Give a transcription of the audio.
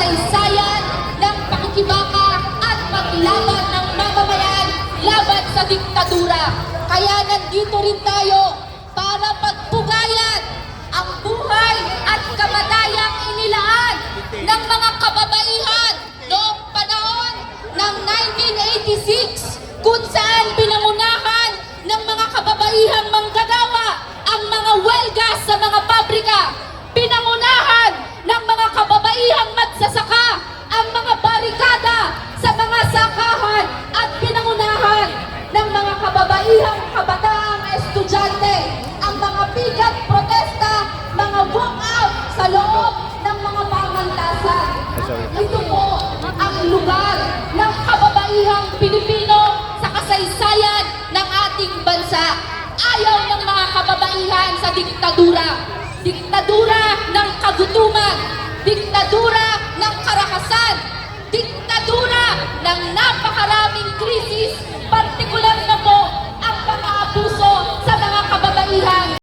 kasaysayan ng pakikibaka at paglaban ng mamamayan laban sa diktadura. Kaya nandito rin tayo para pagpugayan ang buhay at kamatayang inilaan ng mga kababaihan noong panahon ng 1986 kung saan pinangunahan ng mga kababaihang manggagawa ang mga welga sa mga pabrika. Pinangunahan ng mga kababaihang magsasaka ang mga barikada sa mga sakahan at pinangunahan ng mga kababaihang kabataang estudyante ang mga bigat protesta, mga walkout sa loob ng mga pamantasan. Ito po ang lugar ng kababaihang Pilipino sa kasaysayan ng ating bansa. Ayaw ng mga kababaihan sa diktadura. Diktadura ng kagutuman, diktadura ng karakasan, diktadura ng